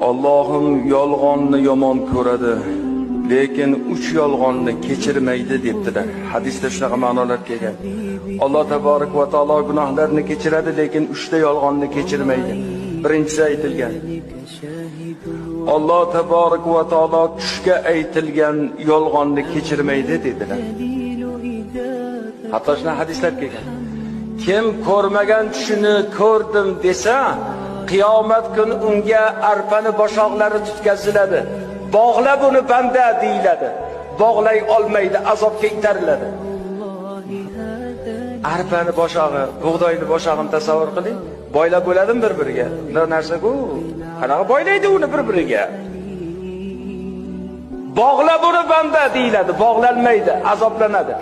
Allohim yolg'onni yomon ko'radi, lekin 3 yolg'onni kechirmaydi debdilar. Hadisda shunaqa ma'nolar kelgan. Alloh taborak va taolo gunohlarni kechiradi, lekin 3 ta yolg'onni kechirmaydi. Birinchisi aytilgan. Alloh taborak va taolo tushga aytilgan yolg'onni kechirmaydi dedilar. Hatto shuna hadislar kelgan. Kim ko'rmagan tushini ko'rdim desa, qiyomat kuni unga arpani boshoqlari tutkaziladi. Bog'la buni banda deyiladi. Bog'lay olmaydi, azobga itariladi. Arpani boshog'i, bug'doyni boshog'ini tasavvur qiling. Boylab bo'ladimi bir-biriga? Bunday narsa-ku. Qanaqa boylaydi uni bir-biriga? Bog'la buni banda deyiladi, bog'lanmaydi, azoblanadi.